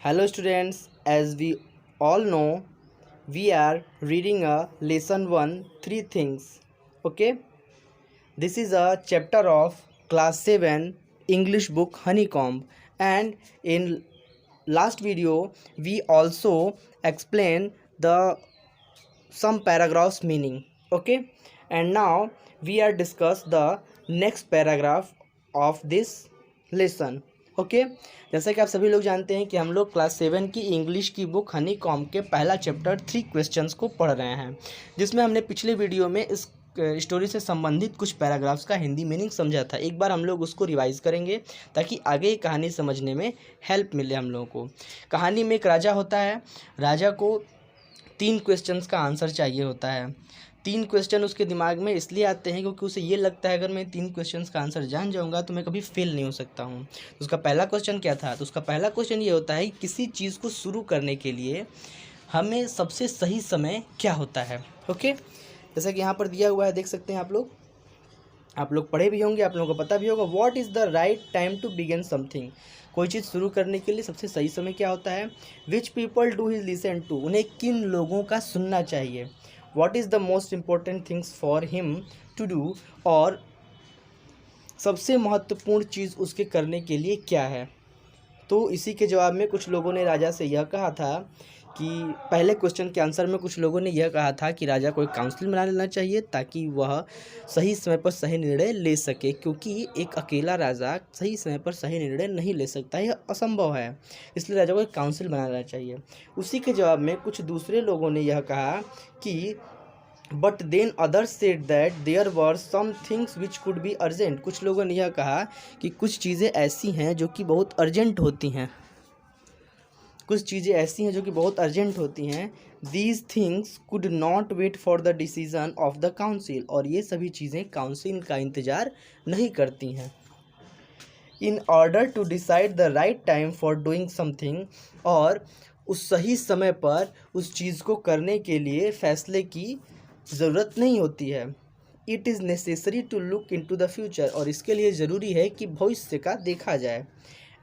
Hello students, as we all know, we are reading a lesson 1 three things. Okay, this is a chapter of class 7 English book Honeycomb, and in last video we also explain the some paragraphs meaning. Okay, and now we are discuss the next paragraph of this lesson. Okay जैसा कि आप सभी लोग जानते हैं कि हम लोग क्लास 7 की इंग्लिश की बुक हनी कॉम के पहला चैप्टर 3 क्वेश्चंस को पढ़ रहे हैं, जिसमें हमने पिछले वीडियो में इस स्टोरी से संबंधित कुछ पैराग्राफ्स का हिंदी मीनिंग समझा था। एक बार हम लोग उसको रिवाइज करेंगे ताकि आगे कहानी समझने में हेल्प मिले हम लोगों को। कहानी में एक राजा होता है। राजा को 3 क्वेश्चंस का आंसर चाहिए होता है। 3 क्वेश्चन उसके दिमाग में इसलिए आते हैं क्योंकि उसे ये लगता है अगर मैं 3 क्वेश्चंस का आंसर जान जाऊंगा तो मैं कभी फेल नहीं हो सकता हूँ। तो उसका पहला क्वेश्चन क्या था? तो उसका पहला क्वेश्चन ये होता है कि किसी चीज़ को शुरू करने के लिए हमें सबसे सही समय क्या होता है। ओके, जैसा कि यहाँ पर दिया हुआ है, देख सकते हैं आप लोग पढ़े भी होंगे, आप लोगों को पता भी होगा। What is the right time to begin something? कोई चीज़ शुरू करने के लिए सबसे सही समय क्या होता है? Which people do he listen to? उन्हें किन लोगों का सुनना चाहिए? What is the most important things for him to do? और सबसे महत्वपूर्ण चीज़ उसके करने के लिए क्या है? तो इसी के जवाब में कुछ लोगों ने राजा से यह कहा था कि पहले क्वेश्चन के आंसर में कुछ लोगों ने यह कहा था कि राजा को एक काउंसिल बना लेना चाहिए ताकि वह सही समय पर सही निर्णय ले सके, क्योंकि एक अकेला राजा सही समय पर सही निर्णय नहीं ले सकता, यह असंभव है। इसलिए राजा को एक काउंसिल बनाना चाहिए। उसी के जवाब में कुछ दूसरे लोगों ने यह कहा कि but then others said that there were some things which could be urgent. कुछ लोगों ने यह कहा कि कुछ चीज़ें ऐसी हैं जो कि बहुत अर्जेंट होती हैं। These things could not wait for the decision of the council. और ये सभी चीज़ें काउंसिल का इंतज़ार नहीं करती हैं। In order to decide the right time for doing something, और उस सही समय पर उस चीज़ को करने के लिए फैसले की ज़रूरत नहीं होती है। It is necessary to look into the future. और इसके लिए ज़रूरी है कि भविष्य का देखा जाए।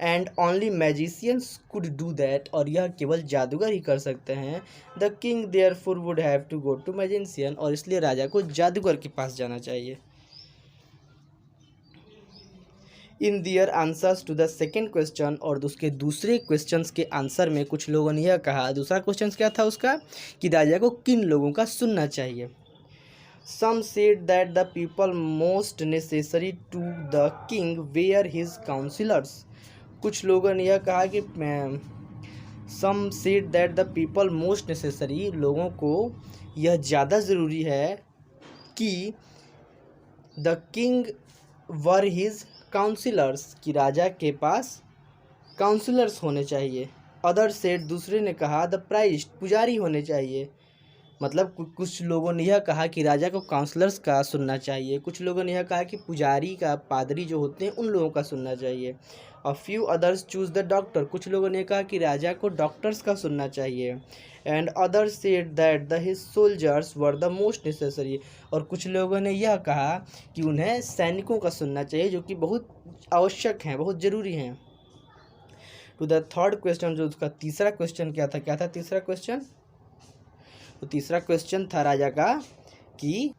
And only magicians could do that. और यह केवल जादूगर ही कर सकते हैं। The king therefore would have to go to magician. और इसलिए राजा को जादूगर के पास जाना चाहिए। In their answers to the second question, और उसके दूसरे क्वेश्चंस के आंसर में कुछ लोगों ने यह कहा, दूसरा क्वेश्चन क्या था उसका, कि राजा को किन लोगों का सुनना चाहिए। Some said that the people most necessary to the king were his councillors. कुछ लोगों ने यह कहा कि some said that the people most necessary, लोगों को यह ज़्यादा ज़रूरी है कि the king were his councillors, कि राजा के पास काउंसिलर्स होने चाहिए। अदर सेड, दूसरे ने कहा, द प्राइस्ट, पुजारी होने चाहिए। मतलब कुछ लोगों ने यह कहा कि राजा को काउंसलर्स का सुनना चाहिए, कुछ लोगों ने यह कहा कि पुजारी का, पादरी जो होते हैं उन लोगों का सुनना चाहिए। A few others choose the doctor, कुछ लोगों ने कहा कि राजा को डॉक्टर्स का सुनना चाहिए। And others said that the his soldiers were the most necessary. और कुछ लोगों ने यह कहा कि उन्हें सैनिकों का सुनना चाहिए, जो कि बहुत आवश्यक हैं, बहुत ज़रूरी हैं। टू द थर्ड क्वेश्चन, जो उसका तीसरा क्वेश्चन क्या था तीसरा क्वेश्चन? तो तीसरा क्वेश्चन था राजा का कि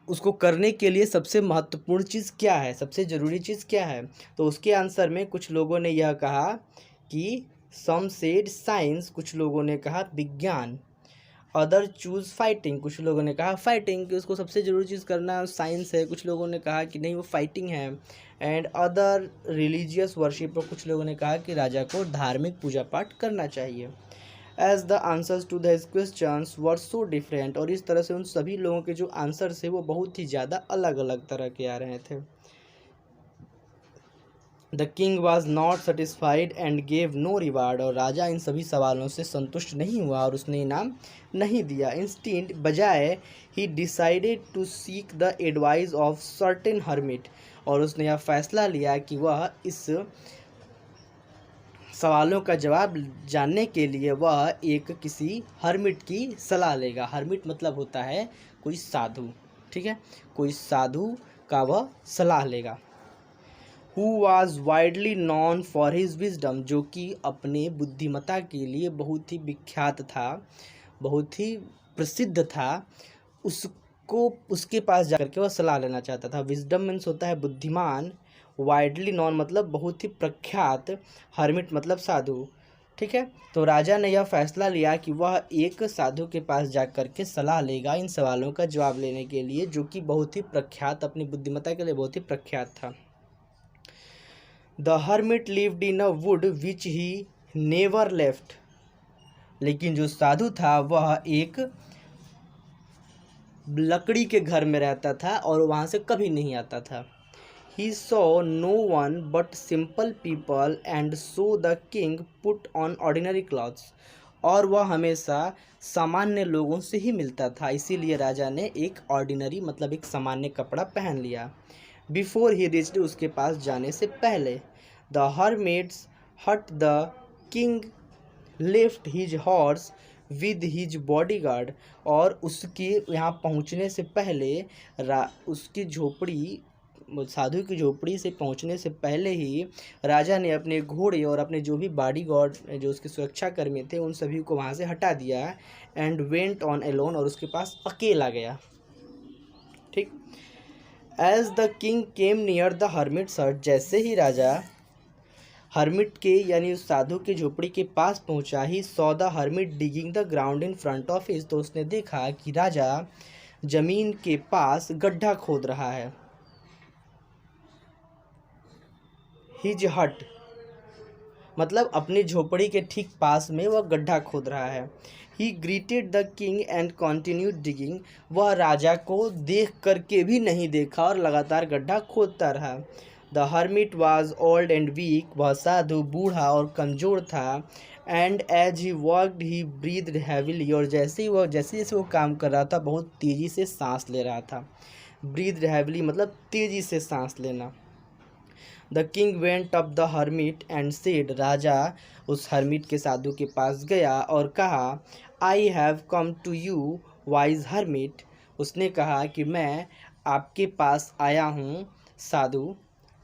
उसको करने के लिए सबसे महत्वपूर्ण चीज़ क्या है, सबसे ज़रूरी चीज़ क्या है। तो उसके आंसर में कुछ लोगों ने यह कहा कि सम सेड साइंस, कुछ लोगों ने कहा विज्ञान। अदर चूज़ फाइटिंग, कुछ लोगों ने कहा फाइटिंग, कि उसको सबसे ज़रूरी चीज़ करना साइंस है। कुछ लोगों ने कहा कि नहीं, वो फाइटिंग है। एंड अदर रिलीजियस वर्शिप, कुछ लोगों ने कहा कि राजा को धार्मिक पूजा पाठ करना चाहिए। As the answers to this questions were so different. और इस तरह से उन सभी लोगों के जो आंसर्स थे वो बहुत ही ज़्यादा अलग अलग तरह के आ रहे थे। The king was not satisfied and gave no reward. और राजा इन सभी सवालों से संतुष्ट नहीं हुआ और उसने इनाम नहीं दिया। इंस्टेंट, बजाय, he decided to seek the advice of certain hermit. और उसने यह फैसला लिया कि वह इस सवालों का जवाब जानने के लिए वह किसी हर्मिट की सलाह लेगा। हर्मिट मतलब होता है कोई साधु, ठीक है, कोई साधु का वह सलाह लेगा। Who was widely non for his wisdom, जो कि अपने बुद्धिमत्ता के लिए बहुत ही विख्यात था, बहुत ही प्रसिद्ध था, उसको उसके पास जाकर के वह सलाह लेना चाहता था। विजडम मीन्स होता है बुद्धिमान, वाइडली नॉन मतलब बहुत ही प्रख्यात, हर्मिट मतलब साधु। ठीक है, तो राजा ने यह फैसला लिया कि वह एक साधु के पास जाकर के सलाह लेगा इन सवालों का जवाब लेने के लिए, जो कि बहुत ही प्रख्यात, अपनी बुद्धिमत्ता के लिए बहुत ही प्रख्यात था। The hermit lived in a would which he never left, लेकिन जो साधु था वह एक लकड़ी के घर में रहता था और वहाँ से कभी नहीं आता था। He saw no one but simple people and so the king put on ordinary clothes, और वह हमेशा सामान्य लोगों से ही मिलता था, इसीलिए राजा ने एक ऑर्डिनरी मतलब एक सामान्य कपड़ा पहन लिया। बिफोर ही रिच्ड, उसके पास जाने से पहले। द हर्मिट्स हट, the king left his horse with his bodyguard, और उसके यहाँ पहुँचने से पहले उसकी झोपड़ी, साधु की झोपड़ी से पहुंचने से पहले ही राजा ने अपने घोड़े और अपने जो भी बॉडीगार्ड, जो उसके सुरक्षाकर्मी थे, उन सभी को वहां से हटा दिया। एंड वेंट ऑन एलोन, और उसके पास अकेला गया। ठीक, as the king came near the hermit's hut, जैसे ही राजा हर्मिट के यानी उस साधु की झोपड़ी के पास पहुंचा, he saw the hermit digging the ground in front of his, तो उसने देखा कि राजा जमीन के पास गड्ढा खोद रहा है। हिज हट मतलब अपनी झोपड़ी के ठीक पास में वह गड्ढा खोद रहा है। ही greeted the king and continued digging, वह राजा को देख करके भी नहीं देखा और लगातार गड्ढा खोदता रहा। The hermit was old and weak, वह साधु बूढ़ा और कमज़ोर था। And as he worked he breathed heavily, और जैसे जैसे वो काम कर रहा था बहुत तेज़ी से सांस ले रहा था। ब्रीथ्ड हैविली मतलब तेज़ी से सांस लेना। The king went up the hermit and said, राजा उस हर्मिट के साधु के पास गया और कहा, I have come to you wise hermit, उसने कहा कि मैं आपके पास आया हूँ साधु,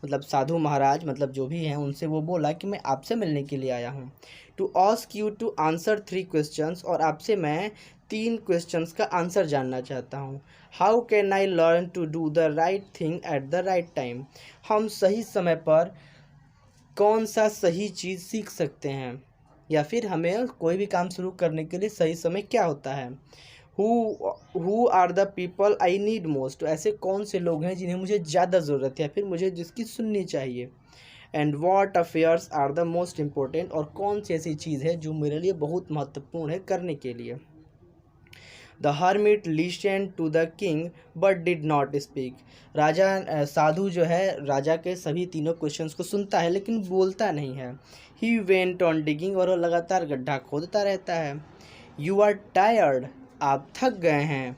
मतलब साधु महाराज, मतलब जो भी हैं उनसे वो बोला कि मैं आपसे मिलने के लिए आया हूँ। To ask you to answer 3 questions, और आपसे मैं 3 क्वेश्चंस का आंसर जानना चाहता हूँ। How can I learn to do the right thing at the right time, हम सही समय पर कौन सा सही चीज़ सीख सकते हैं, या फिर हमें कोई भी काम शुरू करने के लिए सही समय क्या होता है। Who are the people I need most, ऐसे कौन से लोग हैं जिन्हें मुझे ज़्यादा ज़रूरत है या फिर मुझे जिसकी सुननी चाहिए। And what affairs are the most important, और कौन सी ऐसी चीज़ है जो मेरे लिए बहुत महत्वपूर्ण है करने के लिए। The hermit listened to the king but did not speak, राजा साधु जो है राजा के सभी तीनों क्वेश्चंस को सुनता है लेकिन बोलता नहीं है। ही वेंट ऑन डिगिंग, और वो लगातार गड्ढा खोदता रहता है। यू आर टायर्ड, आप थक गए हैं।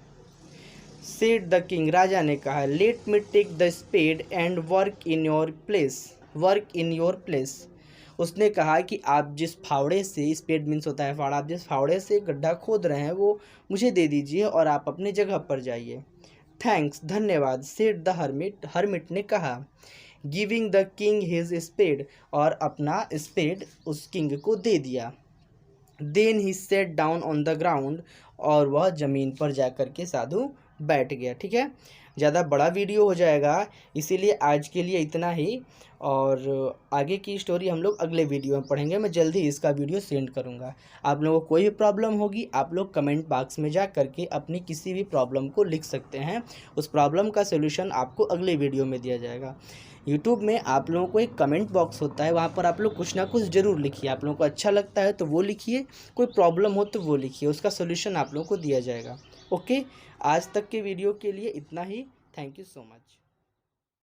सेड द किंग, राजा ने कहा, let me take the spade and work in your place, उसने कहा कि आप जिस फावड़े से, स्पेड मीन्स होता है फावड़ा, आप जिस फावड़े से गड्ढा खोद रहे हैं वो मुझे दे दीजिए और आप अपने जगह पर जाइए। थैंक्स, धन्यवाद। सेड द हर्मिट ने कहा। Giving the king his spade, और अपना स्पेड उस किंग को दे दिया। Then he sat down on the ground, और वह ज़मीन पर जाकर के साधु बैठ गया। ठीक है, ज़्यादा बड़ा वीडियो हो जाएगा, इसीलिए आज के लिए इतना ही, और आगे की स्टोरी हम लोग अगले वीडियो में पढ़ेंगे। मैं जल्दी ही इसका वीडियो सेंड करूँगा। आप लोगों को कोई भी प्रॉब्लम होगी आप लोग कमेंट बॉक्स में जा करके अपनी किसी भी प्रॉब्लम को लिख सकते हैं, उस प्रॉब्लम का सोल्यूशन आपको अगले वीडियो में दिया जाएगा। यूट्यूब में आप लोगों को एक कमेंट बॉक्स होता है, वहाँ पर आप लोग कुछ ना कुछ ज़रूर लिखिए। आप लोगों को अच्छा लगता है तो वो लिखिए, कोई प्रॉब्लम हो तो वो लिखिए, उसका सोल्यूशन आप लोगों को दिया जाएगा। ओके, आज तक के वीडियो के लिए इतना ही। Thank you so much.